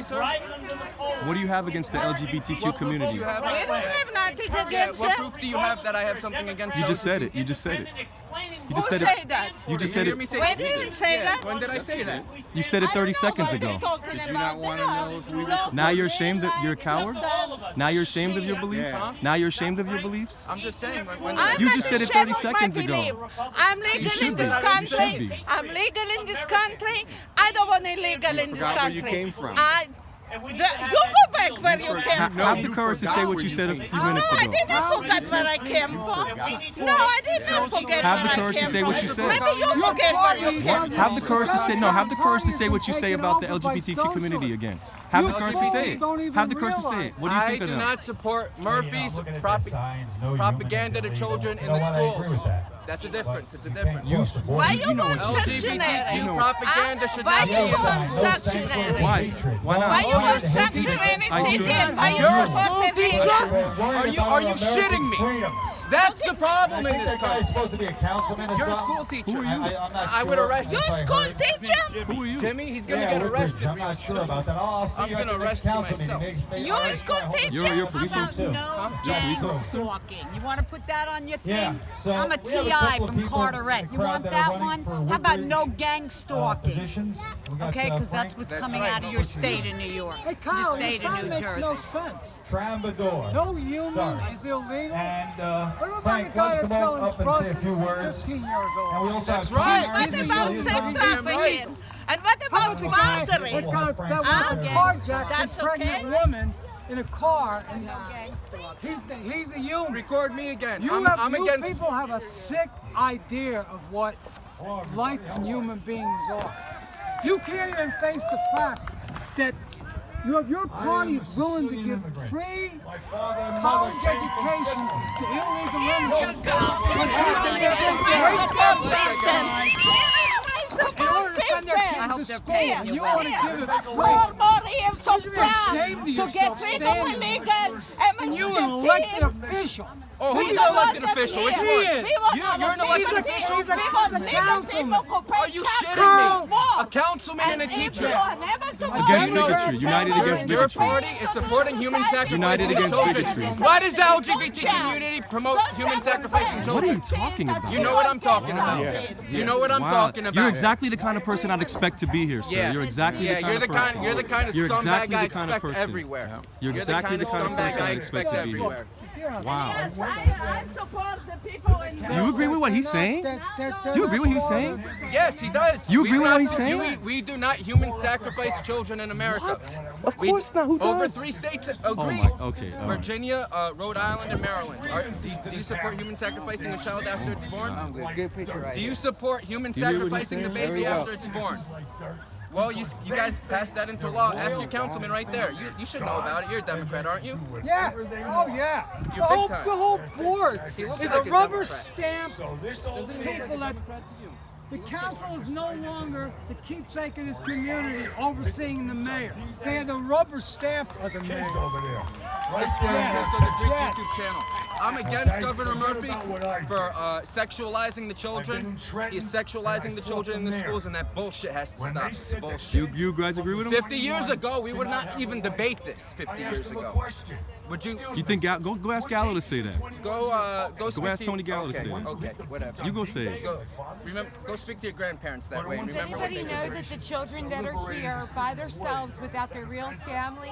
sir? What do you have against the LGBTQ community? We don't have nothing against What it. proof do you have that I have something against You the just said LGBT? it. You just said it. You Who just said said it. that? You just Did said you hear me it. say We didn't say that. When did I say that? You said it 30 seconds ago. Did you not want to know if we were... Now you're ashamed that you're a coward? Now you're ashamed of your beliefs? Yeah. Now you're ashamed of your beliefs? I'm just saying. When I'm You not just said it ashamed 30 of my seconds ago. belief. I'm legal should in this be. You should country. be. I'm legal in this country. I don't want illegal in this forgot where you country. came from. You go back where you came from. Have the courage to say what you said a few No, minutes I ago. did not forget where I came from. No, I did not forget Have the where I courage to came say from. what you said. Maybe you forget where you came from. Have the courage to say, no, have the courage to say what you say about the LGBTQ community again. Have the courage to say it. Have the courage to say it. What do you I think of do them? not support Murphy's propaganda to children in the schools. That's a difference. It's a difference. Why you want sectionary? LGBTQ propaganda should Why not be you in the want schools. sectionary? Why? Why Why you not? want sectionary? Sit in. Why you You're a support school the teacher? Are you shitting me? That's the problem in this country. supposed to be a councilman or You're a something? school teacher. I'm not I would sure. arrest You you. a school teacher? Who are you? Jimmy, he's gonna Yeah, get we're arrested. Christian. I'm not sure about that. I'll see I'm you at gonna the next arrest you council myself. meeting. You a school teacher? You're a police How about officer? no You're a police gang officer? stalking? You want to put that on your Yeah, thing? so I'm a we have a TI couple of from people in Carteret. the You crowd want that are that running one? for How about Woodbridge, no gang stalking? positions. We got, Okay, because Frank that's what's That's coming right. out of your state in New York. Hey, Kyle, Your your state in sign New makes Jersey. no sense. Trambador. No human Sorry. is illegal. And What about Frank, the guy let's that's come selling up and say a drugs few and words. 15 years And we old? also That's have right. What about sex trafficking? And what How about about the guy that murdering? got that Ah, was yes. carjacked a That's pregnant okay. woman in a car, and No gang stalking. he's a human. Record me again. You I'm against. people have a sick idea of what life and human beings are. You can't even face the fact that you have your party is willing to give free college education to illegal immigrants. Here is my support system. Here is my In support order to send their system. kids to school, and you want to give it free. More years of You should be plan ashamed of to yourself get rid of standing illegal And you an elected official. Oh, who's We the don't elected want official? them Which here. one? Ian. We want You're an elected people official? here. We want legal councilman. people who pay Are you taxes shitting and me? vote. A councilman and a And if teacher. you are never to Against vote, You know- bigotry. United against Your bigotry. party is supporting human sacrificing United against children. bigotry. Why does the LGBT community promote human sacrificing What are you children? talking about? You know what I'm talking about. Yeah. You know what I'm Wow. talking about. You're exactly the kind of person I'd expect to be here, sir. Yeah. You're exactly Yeah, the kind you're of the person. kind. You're the kind of You're scumbag exactly I the kind of expect person. everywhere. You're You're exactly the the kind kind of of person scumbag I I'd expect expect to be here. everywhere. Wow. Yes, I support the people in Do you agree with what he's saying? Do you agree with what he's saying? Yes, he does. You We agree do with not- what he's saying? We do not human sacrifice children in America. Of course not. Who Over does? 3 states Oh agree. my. Okay. all right. Virginia, Rhode Island, and Maryland. Do you support human sacrificing a child after it's born? Good picture right Do you support human you hear what he's sacrificing the saying? baby after it's born? Well, you guys passed that into law. Ask your councilman right there. You should know about it. You're a Democrat, aren't you? Yeah. Oh yeah. The You're whole, big time. the whole board He looks is like a a rubber Democrat. stamp. People that the council is no longer the keepsake of this community overseeing the mayor. They had a rubber stamp of the mayor. Subscribe to the Greek YouTube channel. I'm against Governor Murphy for sexualizing the children. He's sexualizing the children in the schools, and that bullshit has to stop. It's bullshit. You guys agree with him? 50 years ago, we would not even debate this. 50 years ago. Would you You think go ask Gallo to say that? go speak ask to Tony Gallo to okay, say it. Okay, whatever. You go say it. Go speak to your grandparents that way. And Does remember what anybody they know did. that the children that are here by themselves without their real family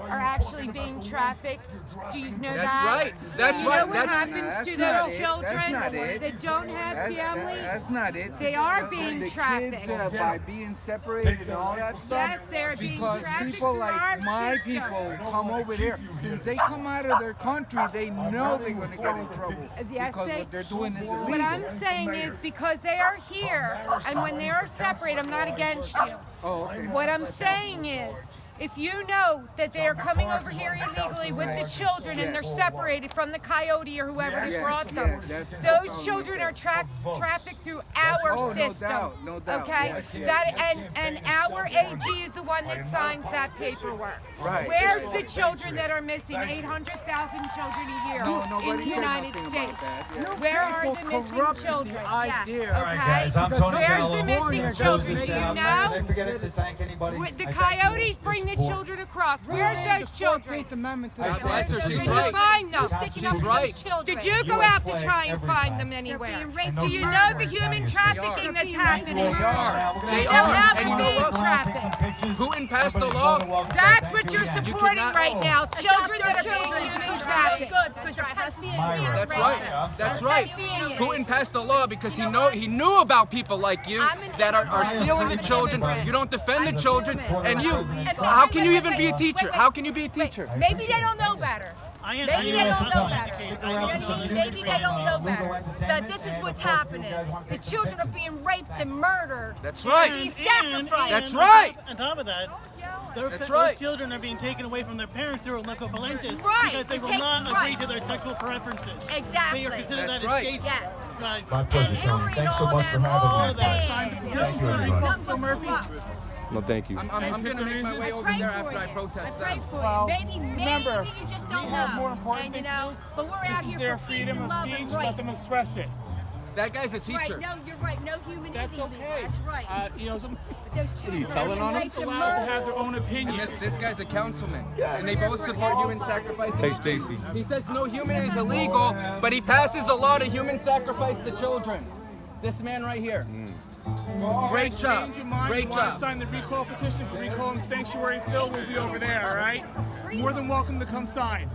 are actually being trafficked? Do you know That's that? right. That's Do you right. know what That's- happens to not those it. children That's not it. that don't have family? That's not it. They are being the trafficked. Kids, by being separated and all that stuff. Yes, they're being because trafficked people through like our my system. people come over here. Since they come out of their country, they know they're going to get in trouble Yes, because what they're doing is illegal. What I'm saying is because they are here, and when they are separate, I'm not against you. Oh, okay. What I'm saying is, if you know that they are coming over here illegally with the children and they're separated from the coyote or whoever has brought them, those children are trafficked through our Oh, no system. doubt, no doubt. Okay, Yes, and our AG is the one that signs that paperwork. Right. Where's the children that are missing? 800,000 children a year No, in nobody the said United nothing States. about that, yeah. Where are People the missing corrupted the children? idea. Yes. All right, Okay. guys, I'm Tony Where's Gallo. the missing Close children? this Do you out. know? Did I forget to thank anybody? The I thank you coyotes for bring the support. children cross. Where's those children? 14th Amendment to God bless her. She's Did you right. find them? She's right. Did you go out to try and find them anywhere? Do you know the human trafficking that's happening? They are. They They are. have And you know human what? traffic. Putin passed the law. That's what you're supporting cannot- right now. Children that are being human trafficked. That's right. That's right. Putin passed a law because he knew about people like you that are stealing the children. You don't defend the children, and you. How can you even be a teacher? How can you be a teacher? Maybe they don't know better. Maybe they don't know better. Maybe they don't know better. But this is what's happening. The children are being raped and murdered. That's right. Being sacrificed. That's right. On top of that, That's those right. children are being taken away from their parents through electropolentis Right. because they will Take- not right. agree to their sexual preferences. Exactly. They are considered That's that right. as gays. Yes. Right. My pleasure, And Tony. Hillary Thanks and so all much for them all having me. day. Thank you, everybody. Nothing but Murphy. corrupt. No, thank you. I'm going to make my way over there after I protest I pray them. for Well, you. Maybe remember, you just don't we have more know. important And you things to know, do. but we're out This is here their for peace freedom and of love speech. and Let rights. them express it. That guy's a Right, teacher. no, you're right. No human That's is illegal. okay. That's right. You know, some But those children are being raped and allowed to murdered. have their own And opinions. this guy's a councilman, and they both support human sacrifice. Hey, Stacy. He says no human is illegal, but he passes a law to human sacrifice the children. This man right here. Great job. Change your mind. Great You want to job. sign the recall petition for recalling Sanctuary Phil? We'll be over there, all right? More than welcome to come sign.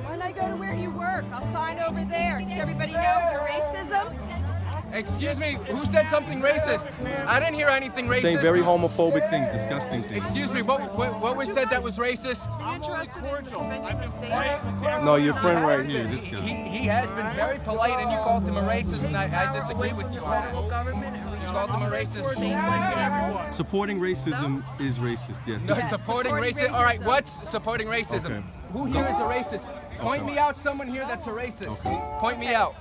When I go to where you work, I'll sign over there. Does everybody know your racism? Excuse me, who said something racist? I didn't hear anything racist. Saying very homophobic things, disgusting things. Excuse me, what was said that was racist? I'm only cordial. I've been polite. No, your friend right here, this guy. He has been very polite, and you called him a racist, and I disagree with you on that. You called him a racist. Supporting racism is racist, yes. No, supporting racism. All right, what's supporting racism? Okay. Who here is a racist? Point me out someone here that's a racist. Point me out.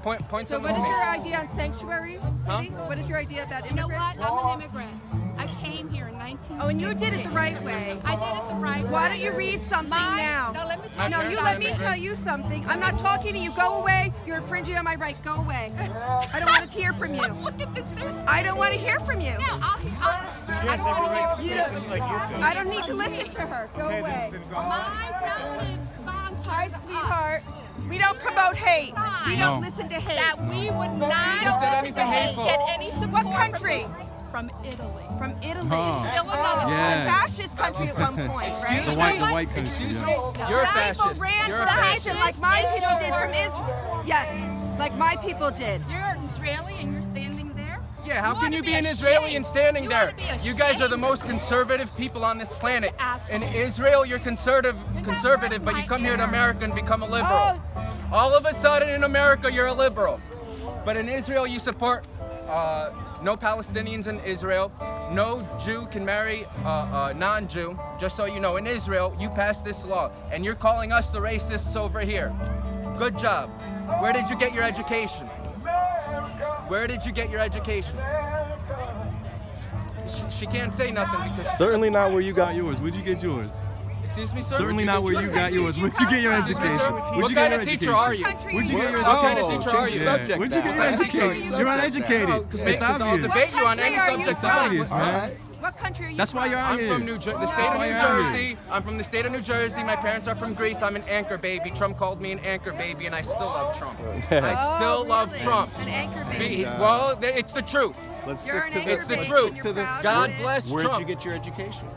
Point So someone what to is me. your idea on sanctuary city? What is your idea about You know immigrants? what? I'm an immigrant. I came here in 1960. Oh, and you did it the right way. I did it the right way. Why don't you read something now? No, let me tell No, you you something. let me tell you something. I'm not talking to you. Go away. You're infringing on my right. Go away. I don't want to hear from you. Look at this. I don't want to hear from you. No, I don't want to hear from you. I don't need to listen to her. Go away. My relatives sponsored Hi, sweetheart. We don't promote hate. We No. don't listen to hate. that we would not Who said anything hateful? get any support What country? from Italy. From Italy. Huh. Still another Yeah. A fascist country at one point, right? The white country. Excuse yeah. me? You're a People fascist. ran You're a from fascist. Israel like my people did from Israel. Yes, like my people did. You're an Israeli and you're standing there? Yeah, how You can ought you to be be an Israeli and standing You there? ought to be You guys are the ashamed. most conservative people on this planet. In assholes. Israel, you're conservative, but you come here to America and become a liberal. All of a sudden in America, you're a liberal. But in Israel, you support no Palestinians in Israel. No Jew can marry a non-Jew. Just so you know, in Israel, you passed this law, and you're calling us the racists over here. Good job. Where did you get your education? Where did you get your education? She can't say nothing because Certainly not where you got yours. Where'd you get yours? Excuse me, sir? Certainly not where you got yours. Where'd you get your Excuse me, education? sir? Where'd What you get kind your of teacher education? are you? Where'd you get your What kind education? of teacher are you? Yeah. Where'd you get your education? You're uneducated. It's I'll obvious. debate you on any What country subject. are you Obvious, man. What country are you That's from? why you're out I'm here. from the state of why New you're out here. Jersey. I'm from the state of New Jersey. My parents are from Greece. I'm an anchor baby. Trump called me an anchor baby, and I still love Trump. I still love really? Trump. An anchor baby. Well, it's the truth. Let's You're stick an to anchor It's the baby truth. and you're proud God of it. bless Where'd Trump. you get your education?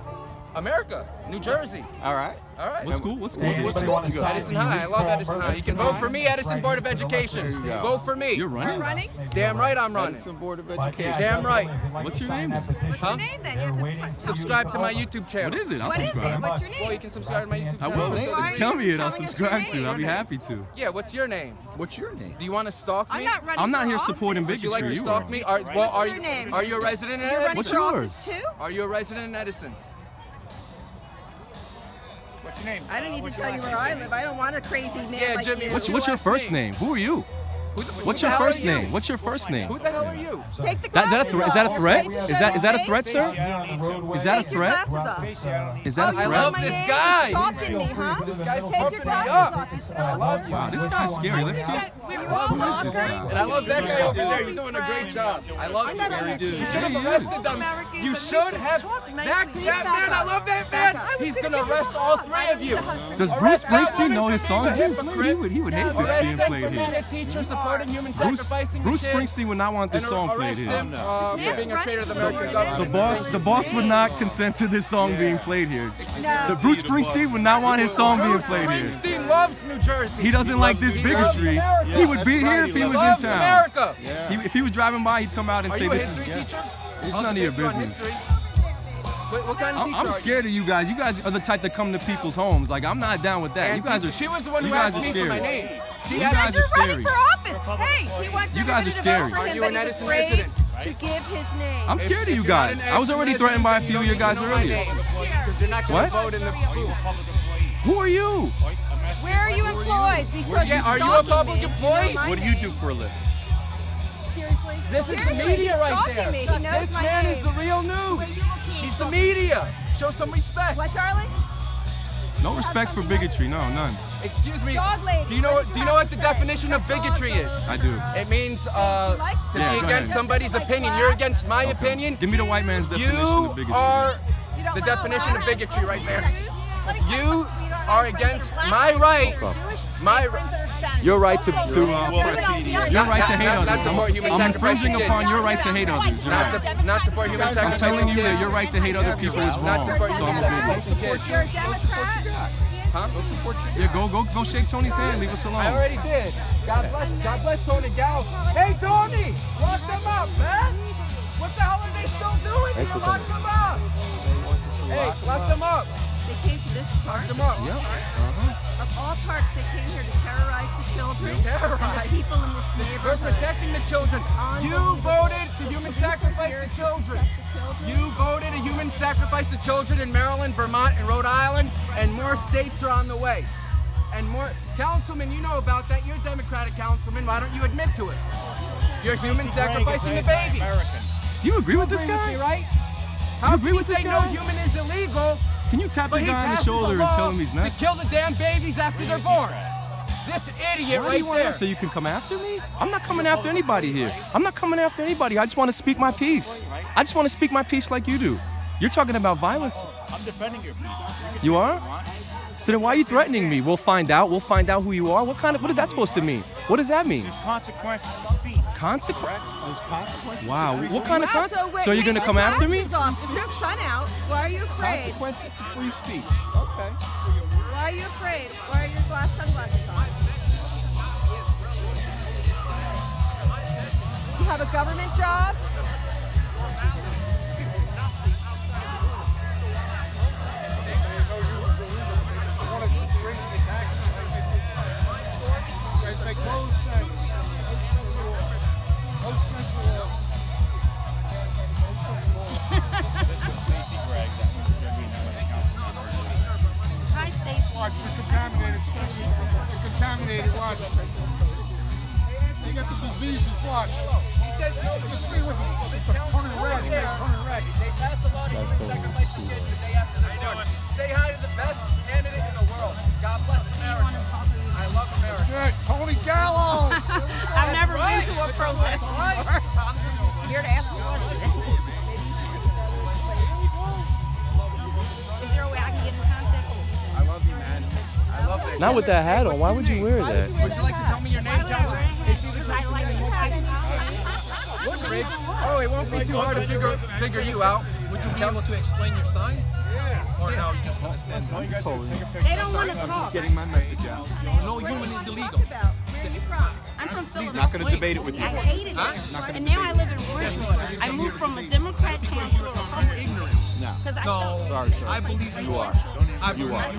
America, New Jersey. All right. All right. What school? What school? Hey, What anybody school want did to you go to? sign Edison the High. I love recall Edison High. You verdict can vote for tonight? me, Edison Board of Education. There you go. Vote for me. You're running? Running? Damn right I'm running. Edison Board of But yeah, Education. Damn right. if you'd like What's to your sign name? that petition, What's your name then? they're You have to waiting put- for you Subscribe to my call. YouTube channel. What is it? I'll What is it? subscribe. What's your Well, you name? can subscribe to my YouTube I channel. will. Who are you? Tell me it. I'll Tell me your subscribe to it. name. I'll be happy to. Yeah, what's your name? What's your name? Do you want to stalk me? I'm not running I'm not for here office. supporting Would you like to bigotry. stalk are. me? What's your name? Are you a resident in You're running What's Edison? for yours? office too? Are you a resident in Edison? What's your name? I don't need to tell you where I live. I don't want a crazy man Yeah, like Jimmy, you. What's your last first name? name? Who are you? What's the your hell are first you? name? What's your first name? Who the hell are you? Take the Is that a glasses threat? Is that a off. threat? Take your Is that a face. threat, sir? Is that a Take your threat? glasses off. Is that a I threat? love My this name? guy. You're stalking me, huh? This guy's Take your pumping me glasses up. off. You're stalking me. Wow, this guy's scary. Let's get. You're a Who is stalker. this guy? And I love that guy over there. You're doing a great job. I love you. You should have arrested them. You should have. That man, I love that man. He's gonna arrest all three of you. Does Bruce Springsteen know his song is being played? He would hate this being Arrest him played for being here. a teacher supporting human Bruce sacrificing Bruce the kids. Springsteen would not want this And song played arrest here. him for being a traitor to the American government. The boss would not consent to this song being played here. The Bruce Springsteen would not want his song being played here. Springsteen loves New Jersey. He doesn't like this bigotry. He would be here if he was in town. America. If he was driving by, he'd come out and Are say, you a "This is history teacher? it's none of your business." What kind of teacher I'm are scared of you guys. You guys are the type that come to people's homes. Like, I'm not down with that. you? You guys are. She was the one you who guys asked are me for my scary. name. She You asked guys are scary. for office. Hey, he wants You guys are everybody to vote scary. for Are him, you but an he's Edison afraid dissident? to give his name. I'm scared of If you you're not guys. an I was already Edison threatened by a dissident, few of you guys don't need to know my earlier. name, 'cause you're not gonna What? vote in the booth. Who are you? Where are you employed? Because Yeah, are you a stalking public me. employee? What do you do for a living? Seriously? This is the Seriously, media he's right stalking there. me. He knows This my man name. is the real news. He's the media. Show some respect. What, darling? No respect for bigotry. No, none. Excuse me. Dog lady, Do you know what what? did Do you you know have what the to say? definition of bigotry is? I do. It means to Yeah, be go against ahead. somebody's opinion. You're against my opinion. Give me the white man's definition You of bigotry. are You don't the know definition of that? bigotry right there. Let me tell You sweetheart, are I have friends against that are my black, right. Jewish, My I have friends that are Spanish. Your right to Okay, to so your right to hate not others. support human I'm sacrifice infringing of upon kids. your right to hate others. You're right. Not support human I'm sacrifice. telling you of that kids. your right to hate other people is Not wrong. support So human I'm a bigot. sacrifice of kids. You're a Democrat? Huh? Yeah, go shake Tony's hand. Leave us I alone. already did. God bless Tony Gallo. Hey Tony, lock them up, man. What the hell are they still doing here? Lock them up. Hey, lock them up. They came to this park. Lock them up. Of all parks, they came here to terrorize the children. Terrorize. And the people in this We're neighborhood. protecting the children. You voted to human sacrifice the children. You voted to human sacrifice the children in Maryland, Vermont, and Rhode Island, and more states are on the way. And more councilmen, you know about that. You're a Democratic councilman. Why don't you admit to it? You're human sacrificing the babies. Do you agree with this Agree with me, guy? right? How agree can with you this say guy? no human is illegal? Can you tap the But he guy on the passes shoulder a and law tell him he's nuts? to kill the damn babies after they're born. This idiot Why do right you want there. that? So you can come after me? I'm not coming after anybody here. I'm not coming after anybody. I just want to speak my piece. I just want to speak my piece like you do. You're talking about violence. I'm defending your piece. You are? So then why are you threatening me? We'll find out. We'll find out who you are. What is that supposed to mean? What does that mean? There's consequences to speech. Consequence? There's consequences. Wow. What kind of Wow, consequence? So you're going to come after me? There's no sun out. Why are you afraid? Consequences to free speech. Okay. Why are you afraid? Why are your sunglasses on? You have a government job? Make no sense. No sense at all. Hi, Stacy. Watch the contaminated stuff. The contaminated. Watch. They got the diseases. Watch. He says no. Let's see what it's turning red. It's turning red. They passed a law to human sacrifice the kids the day after they're born. Say hi to the best candidate in the world. God bless America. I love America. Shit, Tony Gallo. I've never been to a protest before. I'm just here to ask a question. Is there a way I can get in contact? I love you, man. I love it. Not with that hat on. Why would you wear that? Would you like to tell me your name, Council? Because I like this hat. Woodbridge. Oh, it won't be too hard to figure you out. Would you be able to explain your sign? Or no, you're just going to stand there? They don't want to talk. Getting my message out. No human is illegal. Where are you from? I'm from Please Philadelphia. Not going to debate it with you. I hated it. And now I live in Ridgewood. I moved from a Democrat town to a Republican. Ignorant. No. Because I No. Sorry, sir. I believe You are. I You believe are.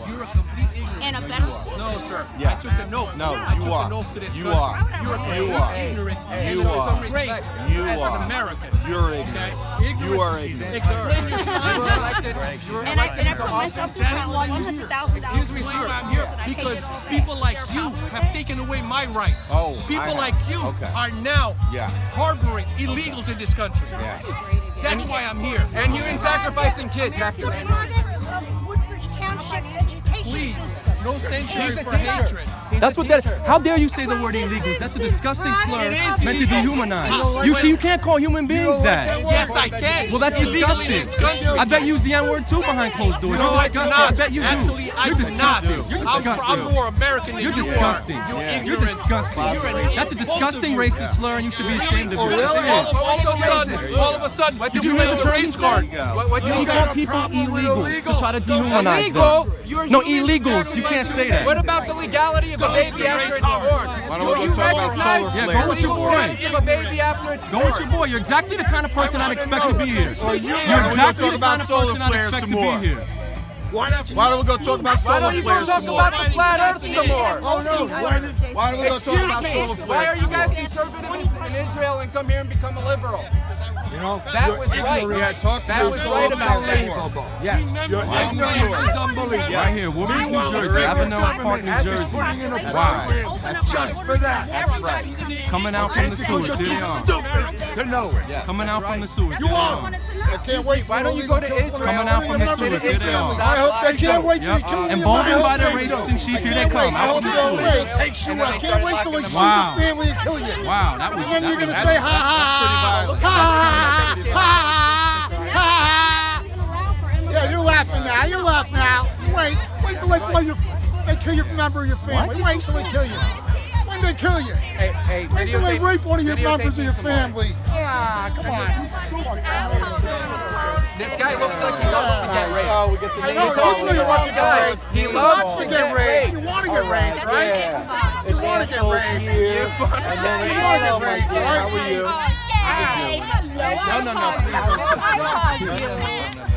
You're a complete ignorant. in a better school. No, sir. Yeah. I took an oath. No, I you took are. an oath to this You country. are. You're a You complete are. ignorant. You and are. some race You as are. an American. You're ignorant. Okay? You are ignorant. Explain your You sign. were elected. You were And I elected put into myself office. through $100,000. Excuse me, sir. I'm here because people like you have taken away my rights. Oh, I people have. like you Okay. are now Yeah. harboring illegals in this country. Yeah. That's why I'm here. And human sacrificing kids after Woodbridge Township education Please, system. no censoring He's a for teacher. hatred. He's That's what that. How dare you say the word illegals? That's a disgusting slur meant to dehumanize. You see, you can't call human beings that. Yes, I can. Well, that's disgusting. I bet you use the N-word too behind closed doors. No, I do not. I bet you do. Actually, I You're do not. disgusting. You're disgusting. I'm more American than You're you disgusting. are. You're disgusting. That's a disgusting racist slur, and you should be ashamed of it. All of a sudden, Did you read the race card? You call people illegals to try to dehumanize them. No, illegals. You can't say that. What about the legality of a baby after it's born? Why don't we go talk about solar Yeah, flares? go with your boy. Of a baby after it's Go with your boy. You're exactly the kind of person I'd expect to be here. You're exactly the kind of person I'd expect to be here. Why don't we go talk about Why solar don't you go flares talk some more? about the flat earth some more? Oh no! Why don't we go talk Excuse about me, solar why are flares? you guys conservative in Israel and come here and become a liberal? You know, That was right. That was right about that. Yes. Your ignorance is unbelievable. Right here, Woodbridge, New Jersey, Avenel Park, New Jersey. Putting in a Wow. program just for that. Coming out from the sewers. Here they are. Stupid to know it. Coming out from the sewers. You are. I can't wait. Why don't you go to Israel? Coming out from the sewers. Here they are. I hope they can't wait till they kill me. Emboldened by the racists and sheep, here they come. I Out hope from they the don't sewers. wait. Takes you out. I can't wait till they shoot Wow. your family and kill you. Wow, that was. And then that you're was- gonna say ha ha ha ha ha ha. Yeah, you're laughing now. You're laughing now. Wait till they blow your. They kill your member of your family. Wait till they kill you. When they kill you. Hey, Wait till they rape one of your videotape members of me your some more. family. Ah, come on. This guy looks like he loves to get raped. I know. It looks like you want to get raped. He He loves wants to get raped. You want to get raped, right? You want to get raped. You want to get raped, right? How are you? No.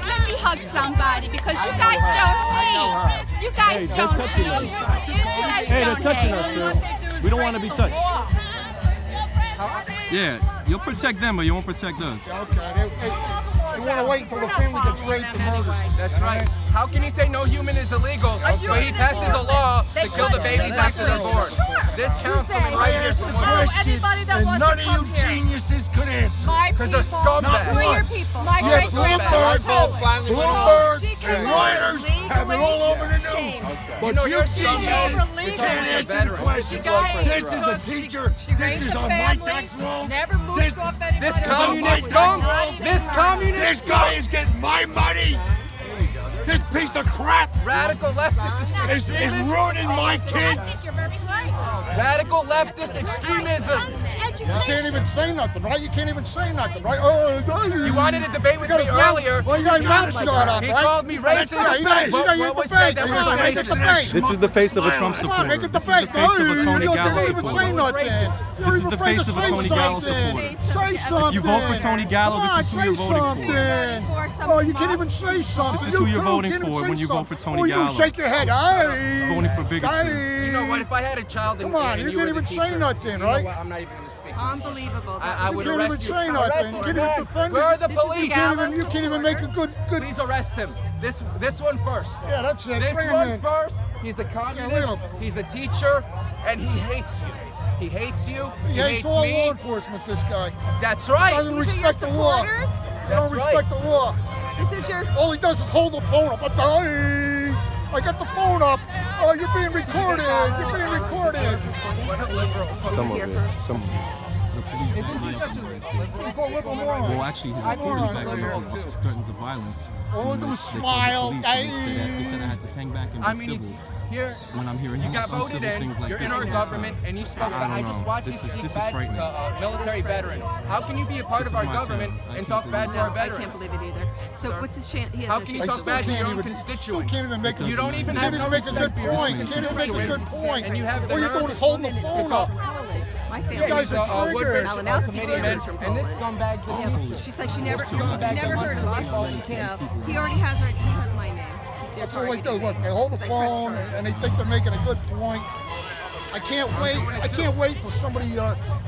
Let me hug somebody because you guys don't need. You guys don't need. Hey, they're touching us, sir. We don't want to be touched. Yeah, you'll protect them, but you won't protect us. Okay. You want to wait until the family gets raped and murdered. That's right. How can he say no human is illegal, but he passes a law to kill the babies after they're born? This councilman right here is Anybody that wants None to of come you here. geniuses could answer. My because they're people. scumbags. Who are your people? My Yes, great grandmother. Bloomberg and Reuters have it all over the news. But know, you you're geniuses can't answer the question. This is a teacher. This is on my tax rolls. Never moved off anybody. This communist scum. This communist. This guy is getting my money. This piece of crap Radical leftist is ruining my kids. You're very right. Radical leftist extremism. You can't even say nothing, right? You can't even say nothing, right? Oh, You wanted to debate with got me his mouth- earlier. Well, you got your mouth shut up, He right? called me racist. Yeah, you got What your was debate. said that Come was on, make a racist? debate. This is the face of a Trump Come on, make a supporter. This is debate. the face of a Tony You Gallo didn't even say supporter. nothing. This is the face of a Tony Gallo supporter. Say something. If you vote for Tony Gallo, Come on, this is who say you're voting for. something. Oh, you can't even say something. This is who You you're too voting can't even for say when you vote something. for Tony Oh, you Gallo. shake your head. Aye. Voting for bigotry. Aye. You know what? If I had a child and Come on, and you you were can't the even say teacher, nothing, you know right? what? I'm not even going to speak. Unbelievable. I You would can't arrest even you. say Arrest nothing. him. You can't even defend Where are the him. police? You can't even make a good. Please arrest him. This one first. Yeah, that's it. This Bring him one in. first. He's a communist. look. He's a teacher, and he hates you. He hates you. He hates all me. law enforcement, this guy. That's right. Doesn't respect the law. He don't That's respect the law. This is your. All he does is hold the phone up. I got the phone up. Oh, you're being recorded. You're being recorded. What a liberal. Some of it. Some of it. Isn't she such a liberal? You call liberal moron. Well, actually, his I think reporting he's back there liberal, was too. threatens of violence. All I do is They called the smile. police and They said I had to hang back and be I mean, civil here, when I'm hearing you got most voted uncivil in, things like you're this in our all the government, time. and you spoke. I I don't just know. watched This you is speak frightening. bad to a military veteran. How can you be a part This of is our my government turn. I and can't talk bad believe to our it. veterans? I can't believe it either. So Sir? what's his chance? He has How a can you I talk still bad to can't your own even- constituents? Can't even make a You don't even you have can't even no make a good respect for your point. You can't even make a good constituents, point. and you have the All you're doing nerve is holding the phone up. My You family. guys are triggered. Woodbridge Malinowski's committeeman, family is from and this Poland. scumbag's a teacher. She's like she never heard of Scumbag him. No, he already has her. He has my name. They're That's all they do. targeting Look, me. they hold the Like phone press and they think they're making a good point. I can't wait. I can't wait till somebody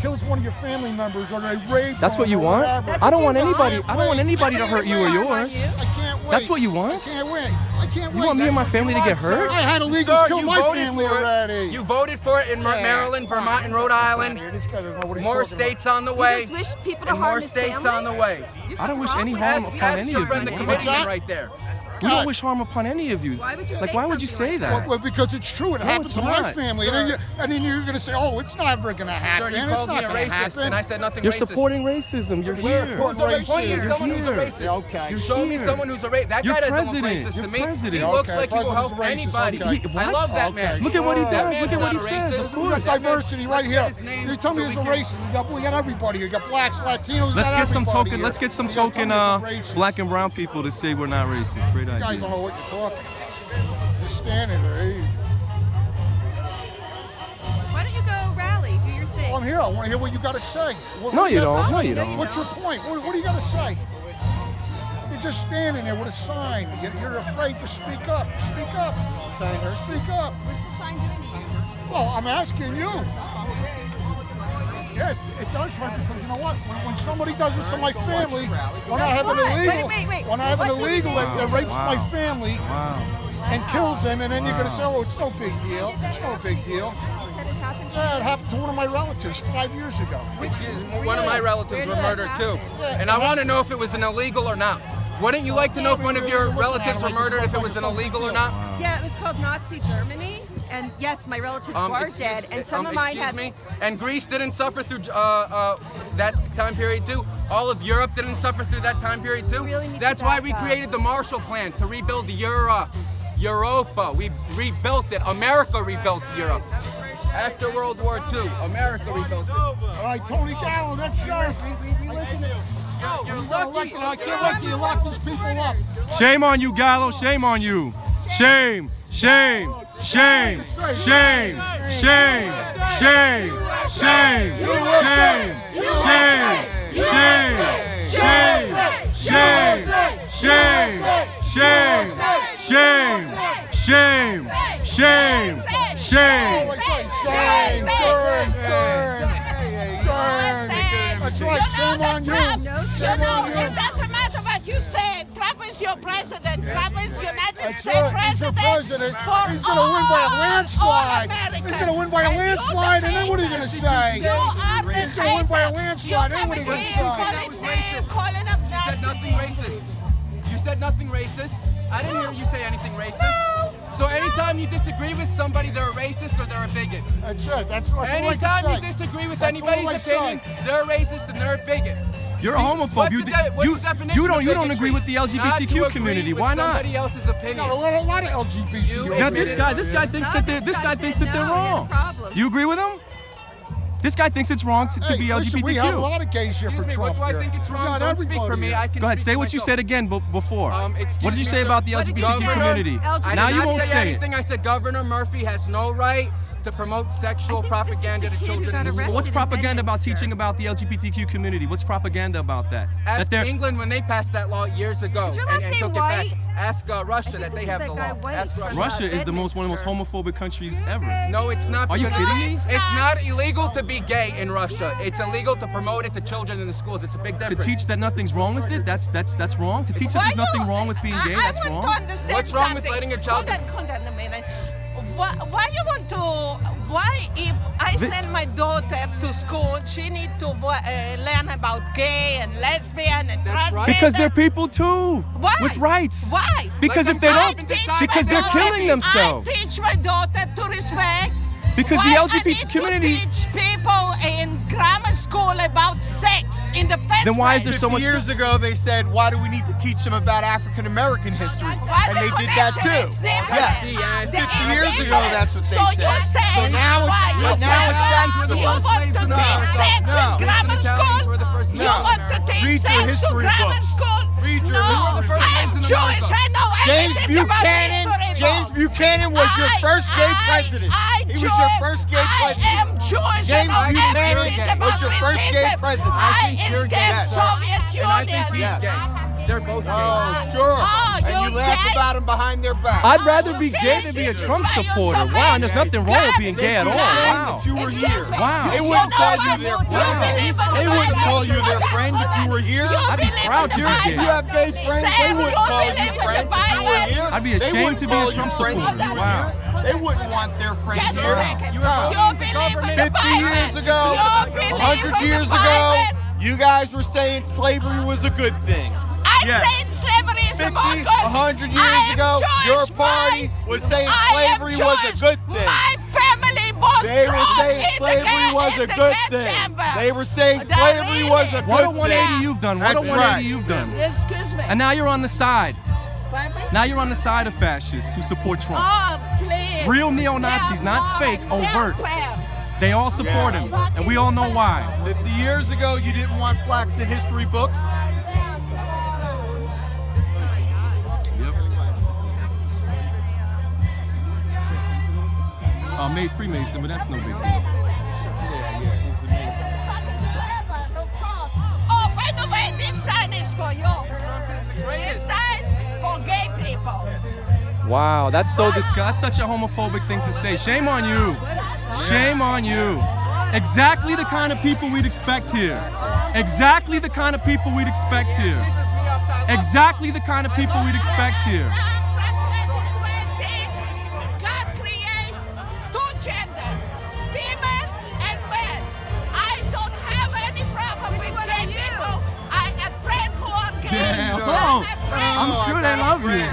kills one of your family members or they rape. That's what them you or want? whatever. I don't want I anybody. can't I don't want wait. anybody I to can't hurt you or wait. yours. I can't wait. That's what you want? I can't wait. I can't You wait. want me and my family to get hurt? I had illegals Sir, kill you my voted family for it. already. You voted for it in Yeah. Maryland, Vermont, and Rhode Island. This guy doesn't know what he's More talking about. states on the You way, just wish people to and harm more his states family? on the way. You're I don't wish any problem. harm upon Ask any your of friend, the you. committeeman that? right there. We don't wish harm upon any of you. Why would you like, say why would you something say like that? Well, because it's true. It happened it's to my not. family. Sir. And then you're going to say, oh, it's never going to happen. Sir, you It's called not me a going to racist, happen. and I said nothing You're racist. supporting racism. You're We're here. supporting Point me racism. someone who's a You're racist. Yeah, okay. You're Show me here. someone who's a racist. That Your guy doesn't look president. racist Your to me. president. He looks Okay, like he will help president's racist, anybody. okay. I love that man. Look at what he That does. man's Look at what he not a says. racist. Of We got course. diversity right Let's here. get his name You tell me so he's we a can- racist. We got everybody. You got blacks, Latinos. Let's got get some everybody token. here. Let's get some You gotta token tell me it's a racist. black and brown people to say we're not racist. Great You guys idea. don't know what you're talking. Just standing there. Hey. Why don't you go rally? Do your thing. Well, I'm here. I want to hear what you got to say. What No, do you have to don't. say? No, you don't. What's your point? What do you got to say? You're just standing there with a sign. You're afraid to speak up. Speak up. Speak up. What's the sign doing? Well, I'm asking you. Yeah, it does hurt because you know what? When somebody does this to my family, when I have an illegal, when I have an illegal that rapes my family and kills them, and then you're gonna say, "Oh, it's no big deal. It's no big deal." Yeah, it happened to one of my relatives 5 years ago. One of my relatives were murdered too. Yeah, And I want to know if it was an illegal or not. Wouldn't you like to know if one of your relatives were murdered if it was an illegal or not? Yeah, it was called Nazi Germany, and yes, my relatives were dead, and some of mine had. Excuse me. And Greece didn't suffer through that time period too. All of Europe didn't suffer through that time period too. really need That's to why back we up. created the Marshall Plan to rebuild Europa. We rebuilt it. America rebuilt Europe. After World War II, America rebuilt it. All right, Tony Gallo, that's sheriff. You're You're lucky. elected. I can't wait till you lock these people up. Shame on you, Gallo. Shame on you. Shame. Shame. Shame. Shame. Shame. Shame. Shame. Shame. Shame. Shame. Shame. Shame. Shame. Shame. Shame. Shame. Shame. Shame. That's right, shame on you. It doesn't matter what you say. Trump is your president. Trump is United That's States right, he's your president. He's going to win by a landslide. He's going to win by a landslide, and then what are you going to say? You are the He's going to win by a landslide, and then what are you going to say? calling up You said nothing racist. You said nothing racist. I didn't hear you say anything racist. So anytime you disagree with somebody, they're a racist or they're a bigot. That's it. That's all I can Anytime say. you disagree with That's all I anybody's say. opinion, they're a racist and they're a bigot. You're a homophobe. What's You the definition you of don't bigotry? agree with the Not to LGBTQ agree community. with Why not? Somebody else's opinion. No, a lot of LGBT. Now this guy thinks that they're wrong. Do you agree with him? This guy thinks it's wrong to be Listen, LGBTQ. we have a lot of gays here for Excuse me, Trump. what do I think it's We wrong? got Don't speak for everybody me. here. I can Go ahead, speak say for what you myself. said again before. Excuse What did you me, say sir. about the LGBTQ community? I Now did you not won't say say it. anything. I said Governor Murphy has no right to promote sexual propaganda to children in the schools. What's propaganda about teaching about the LGBTQ community? What's propaganda about that? Ask England when they passed that law years ago your last and name took it White? back. Ask Russia that they have the law. Ask Russia. Russia is one of the most homophobic countries ever. No, it's not. Are you because kidding me? It's not illegal to be gay in Russia. It's illegal to promote it to children in the schools. It's a big To difference. teach that nothing's wrong with it? That's wrong. To teach that there's nothing wrong with being gay? That's I wrong. want to understand What's wrong with something. letting your child- Hold on a minute. Why you want to? Why if I send my daughter to school, she need to learn about gay and lesbian and transgender? Because they're people too. Why? With rights. Why? Because Like if they I don't, teach because my they're daughter- killing themselves. I teach my daughter to respect. Because Why the I LGBT need community. to teach people in grammar school about sex in the first Then why is place? there so much? Years ago, they said, "Why do we need to teach them about African American history?" Why And the they did that connection too. is different? Yeah, The 50 years ago, difference. that's what they so said. you're saying So now it's- why you now it's want down to the you first want slaves to in teach America. sex No. in grammar Italians were the school? first You slaves in want to America. teach Read your sex to history grammar books. school? Read your No, history books. I'm in Jewish. America. I know James everything about Buchanan. history James books. Buchanan was your first gay president. He was your first gay president. I am Jewish. James I know Buchanan everything was about your first gay racism. president. I I think you're gay. escaped Soviet And I think he's Union. gay. They're both gay. Oh, sure. Oh, And you you laugh gay? about him behind their back. I'd rather be okay, gay than be a this is Trump why you're supporter. so Wow, and there's mad. nothing wrong with being gay at all. Wow. You were here. Excuse me. Wow. They wouldn't call you their You friend. believe in the They wouldn't Bible? call you their Hold on, friend if hold you on. were here. You I'd be believe proud in to the be gay. Bible? You have gay friends. They Sam, wouldn't you call you believe in the friends if you were Bible? here. I'd be They ashamed wouldn't to be a call you Trump friends if supporter. you were Wow. here. They wouldn't want their friends Just a here. second. You You are believe in the 50 Bible? years ago, You believe 100 in years the ago, Bible? you guys were saying slavery was a good thing. I Yes. said slavery is of 50, all, God, 100 I years am ago, Jewish, your party was saying slavery was a good thing. My family was They were thrown saying in slavery was a in the good gas thing. chamber. They were saying That slavery was a really- What a good 180 thing. you've done. What a That's 180 right. you've done. Excuse me. And now you're on the side. Pardon me? Now you're on the side of fascists who support Trump. Oh, please. Real neo-Nazis, They're not fake, wrong. They're overt. bad. They all support him, and we all know why. 50 years ago, you didn't want blacks in history books. Yep. Made Freemason, but that's no big deal. Oh, by the way, this sign is for you. This sign for gay people. Wow, that's so that's such a homophobic thing to say. Shame on you. Shame on you. Exactly the kind of people we'd expect here. Exactly the kind of people we'd expect here. Exactly the kind of people we'd expect here. God create two gender, female and male. I don't have any problem with gay people. I have friends who are gay. Damn. I Oh, have friends I'm who sure are they love you.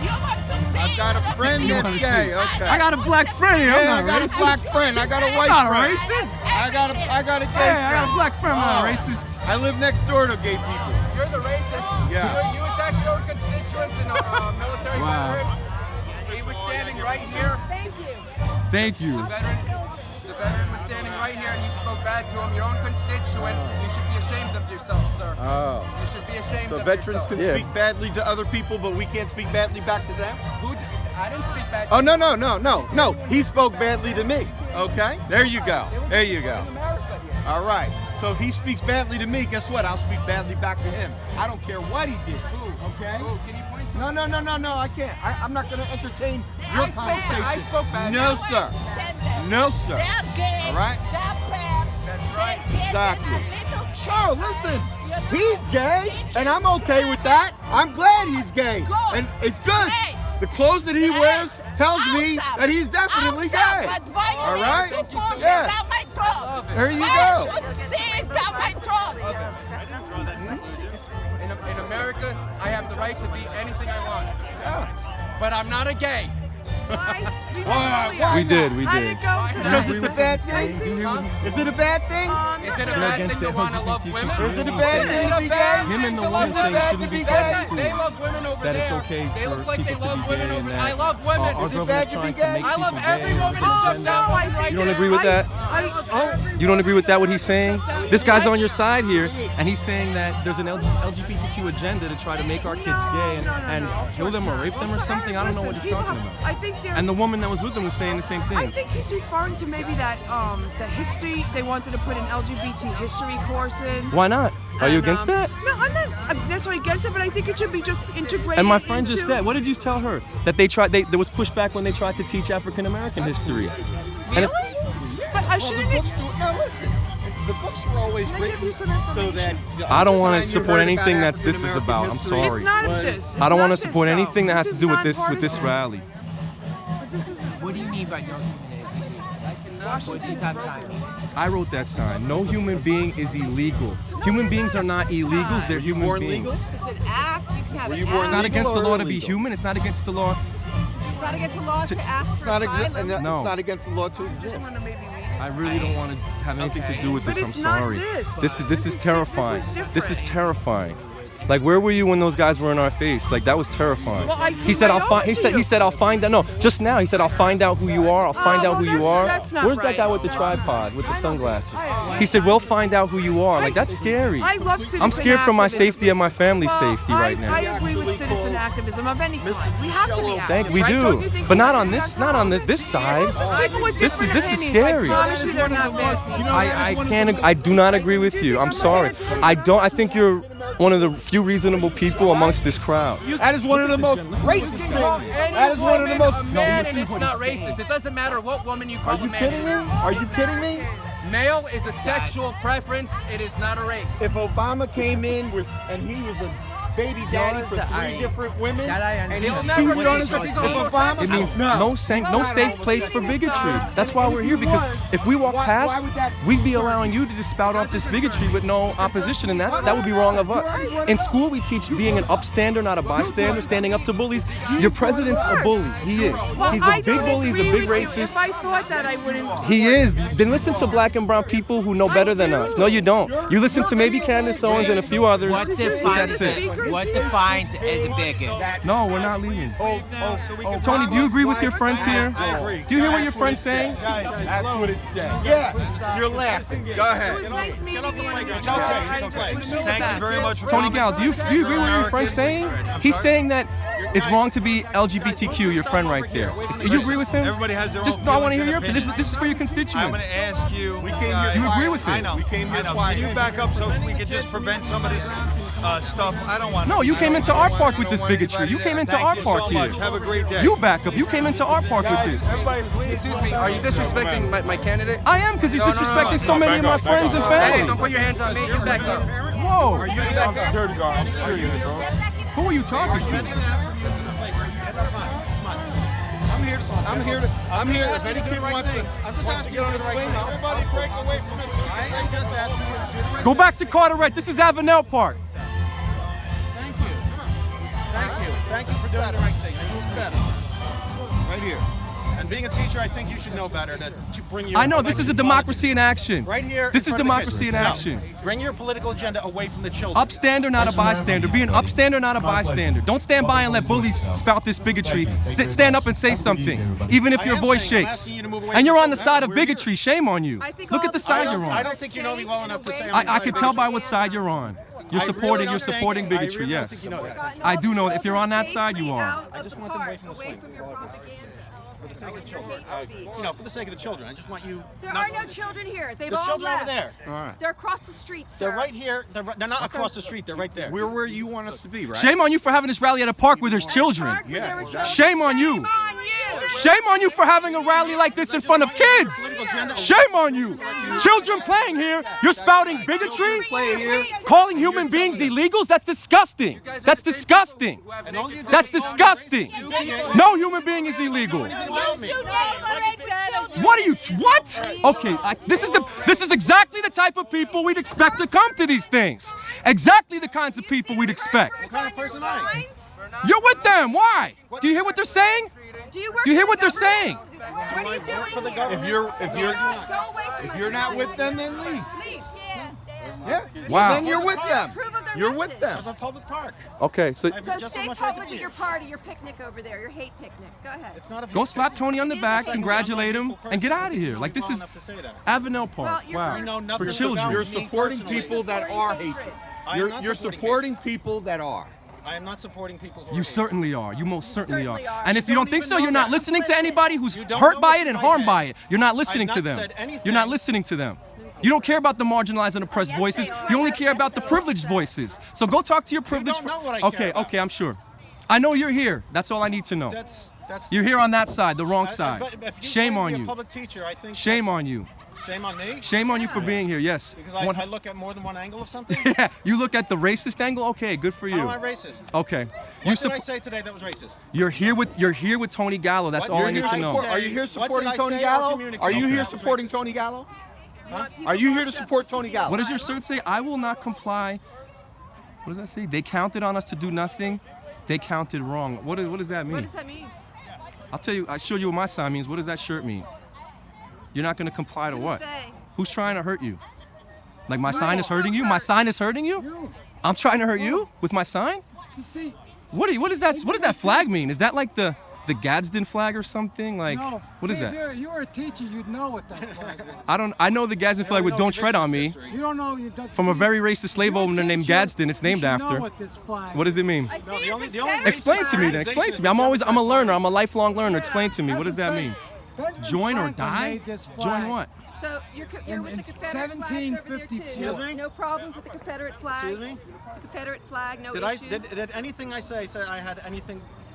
You want to see? I've got a friend You that's wanna gay. see. Okay. I got a black friend here. Yeah, I I'm got not a racist. black friend. I got a white I'm not friend. racist. I got a gay Hey, friend. I got a black friend. I'm not Oh. racist. I live next door to gay people. You're the racist. Yeah. You attacked your own constituents in a military Wow. veteran. He was standing right here. Thank you. The veteran was standing right here, and you spoke bad to him. Your own constituent. You should be ashamed of yourself, sir. Oh. You should be ashamed So of veterans yourself. can Yeah. speak badly to other people, but we can't speak badly back to them? I didn't speak bad. Oh, no. He spoke badly to me. Okay? There you go. There you go. All right. So if he speaks badly to me, guess what? I'll speak badly back to him. I don't care what he did. Okay? Who? Can you point to No, I can't. I'm not going to entertain your conversation. I spoke bad. No, sir. No, sir. They're gay. All right? They're bad. That's right. Exactly. Oh, Oh, listen. He's gay, and I'm okay with that. I'm glad he's gay. Good. And it's good. Great. The clothes that he wears tells me Awesome. that he's definitely Awesome. gay. But why you All need right? to push it Yes. down my throat? Love it. There you I go. should see it down my throat. In America, I have the right to be anything I want. Yeah. But I'm not a gay. Why We did. Because it's a bad thing? Is it a bad thing? Is it a You're bad against thing to the want to love LGBT women? Is it a bad thing to be gay? Him and the to woman love saying women? shouldn't be They- bad too. They love women over That there. it's okay They for look like they people to love be women gay over and there. I that love women. our Is it government's bad to trying be to make gay? I love people every gay woman with an except agenda. that one right You don't there. agree with that? You don't agree with that, what he's saying? This guy's on your side here, and he's saying that there's an LGBTQ agenda to try to make our kids gay and kill them or rape them or something. I don't know what he's talking about. I think there's, And the woman that was with him was saying the same I thing. think he's referring to maybe that the history, they wanted to put an LGBT history course in. Why not? Are you And, against that? No, I'm not necessarily against it, but I think it should be just integrated. And my friend just into- said, what did you tell her? That there was pushback when they tried to teach African American history. And Really? it's- But I shouldn't. Now listen, the books were always Can I give you written some so that I don't want time to you support heard anything about that's this is African about. I'm American sorry. It's not this. I don't want to It's not support this, though. anything that has This to do is with this nonpartisan. rally. What do you mean by no human is illegal? What is that sign? I wrote that sign. No human being is illegal. Human beings are not illegals. They're human born beings. legal? It's an act. You can have Were an you act. born It's not legal against the or law to be illegal? human. It's not against the law. It's not against the law to ask for Not asylum. and No. It's not against the law to exist. I really don't want to have anything to do with this. But I'm it's not sorry. this. This is This is terrifying. different. This is terrifying. Like, where were you when those guys were in our face? Like, that was terrifying. Well, I He said, came "I'll right find." over He to said, you. "He said, I'll find out." No, just now he said, "I'll find out who you are. I'll find out well, who you are." that's not Where's that right. guy with the That's tripod with the I don't sunglasses? think- I- He said, "We'll find out who you are." Like, that's scary. I love citizen I'm scared for my activism. safety and my family's Well, safety right now. I agree with citizen activism of any kind. We have to be active, We right? do, Don't you think but we not do? on this. Not on this side. Just people with This is different this is opinions. scary. I promise you they're not bad. I can't. I do not agree with you. I'm sorry. I don't. I think you're one of the few reasonable people amongst this crowd. That is one of the most racist You can call things. any That is one of the woman most. a man, and it's not racist. It doesn't matter what woman you call Are you a man. kidding me? Are you kidding me? Male is a sexual preference. It is not a race. If Obama came in with and he was baby daddy for 3 different women, and he's He'll never cheated on his teach us wife he's with homosexual. Obama? It means no safe place for bigotry. That's why we're here, because if we walk past, we'd be allowing you to just spout off this bigotry with no opposition, and that would be wrong of us. In school, we teach being an upstander, not a bystander, standing up to bullies. Your president's a bully. He is. Well, He's a I big don't bully. He's a agree big with you. racist. If I thought that, I wouldn't. He is. Then listen to black and brown people who know better than us. No, you don't. You listen to maybe Candace Owens and a few others. What defines as a bigot? No, we're not leaving. Tony, do you agree with your friends here? Do you hear what your friends saying? That's what it said. Yeah, you're laughing. Go ahead. Thank you very much for Tony coming. Gallo, do you agree with what your friend's saying? He's saying that it's wrong to be LGBTQ, your friend right there. You agree with him? Everybody has their Just own I want to feelings hear your and opinion. This is for your I'm constituents. going to ask you. We came here. Do you agree with I it? know. We came here I know. quiet. Can you back up so we can just prevent some of this stuff? I don't want. No, you came into our park with this bigotry. You came into our Thank you park so here. much. Have a great day. You back up. You came into our park with this. Excuse me, are you disrespecting my candidate? I am, because he's No, no, disrespecting no. so many of my friends and Hey, family. don't put your hands on me. You back up. Whoa. You back up. Who are you talking to? I'm here. If any kid wants to get on the swing, Everybody break away from it. Go back to Carteret. This is Avenel Park. Thank you. Thank you for doing the right thing. Move better. Right here. And being a teacher, I think you should know better that you bring your. I know, this is a democracy in action. Right here. This in is front of the democracy kids. in No. action. Bring your political agenda away from the children. Upstander, not a bystander. Be an upstander, not a bystander. Don't stand by and let bullies spout this bigotry. Stand up and say something, even if your voice shakes. And you're on the side of bigotry. Shame on you. Look at the side you're I on. don't think you know me well enough to say. I can tell by what side you're on. You're supporting bigotry. Yes. I do know. If you're on that side, you are. I just want them away from the swings. That's all it is. For the sake of the children. For the sake of the children. I just want you. There are no children here. They've There's all children left. over there. All right. They're across the street, sir. They're right here. They're not across the street. They're right there. We're where you want us to be, right? Shame on you for having this rally at a park where there's children. Yeah, exactly. Shame on you. Shame on you for having a rally like this in front of kids. Shame on you. Children playing here. You're spouting bigotry, calling human beings illegals. That's disgusting. That's disgusting. That's disgusting. No human being is illegal. What are you? What? Okay, this is exactly the type of people we'd expect to come to these things. Exactly the kinds of people we'd expect. What kind of person am I? You're with them. Why? Do you hear what they're saying? Do you hear what they're saying? What are you doing For the here? government. If you're not with them, then leave. Yeah. Wow. Then you're with them. Approve of their You're with message. them. A public park. Okay, so So stay public at your party, your picnic over there, your hate picnic. Go ahead. It's not a go slap Tony on the back, congratulate him, and get out of here. Like, this is Avenel Park. Wow. For children. You're supporting people that are hatred. You're supporting people that are. I am not supporting people who You certainly are. You most certainly are. Certainly are. And if you don't think so, even you're know not that. listening to anybody who's You don't hurt know by what's it and in my harmed head. by it. You're not listening I've to not them. said anything. You're not listening to them. You don't care about the marginalized and oppressed voices. You only care about the privileged voices. So go talk to your privileged. don't know what I care Okay, about. okay, I'm sure. I know you're here. That's all I need to know. That's You're here on that side, the wrong side. But if you Shame claim on to be you. a public teacher, I think. Shame on you. Shame on me. Shame on you for being here. Yes. Because I look at more than one angle of something. Yeah. You look at the racist angle. Okay, good for you. How am I racist? Okay. What did I say today that was racist? You're here with Tony Gallo. That's all I need to know. Are you here supporting I Tony say or Gallo? communicate? Are you Okay. here supporting Tony Gallo? Are you here to support Tony Gallo? What does your shirt say? I will not comply. What does that say? They counted on us to do nothing. They counted wrong. What does that mean? What does that mean? I'll tell you. I'll show you what my sign means. What does that shirt mean? You're not going to comply to what? Who's trying to hurt you? Like my sign is hurting you? My sign is hurting you? I'm trying to hurt you with my sign? You see, What does that flag mean? Is that like the Gadsden flag or something? Like, no. what is See, that? If you're a teacher, you'd know what that flag is. I know the Gadsden flag with "Don't Tread on Me" You don't know. You don't, from a very racist slave owner named Gadsden. It's named you should after. know what this flag What does it mean? No, the only Explain to me then. Explain to me. I'm a learner. I'm a lifelong learner. Explain to me. What does that mean? Benjamin Join or Franklin die? made this flag. Join what? So you're with the Confederate flags over there too. 1752. No problems with the Confederate flags. Excuse me? The Confederate flag, no Did issues. did anything I say I had anything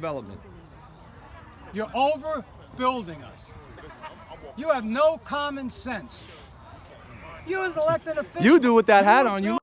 development. You're overbuilding us. You have no common sense. You as elected officials. You do with that hat on. You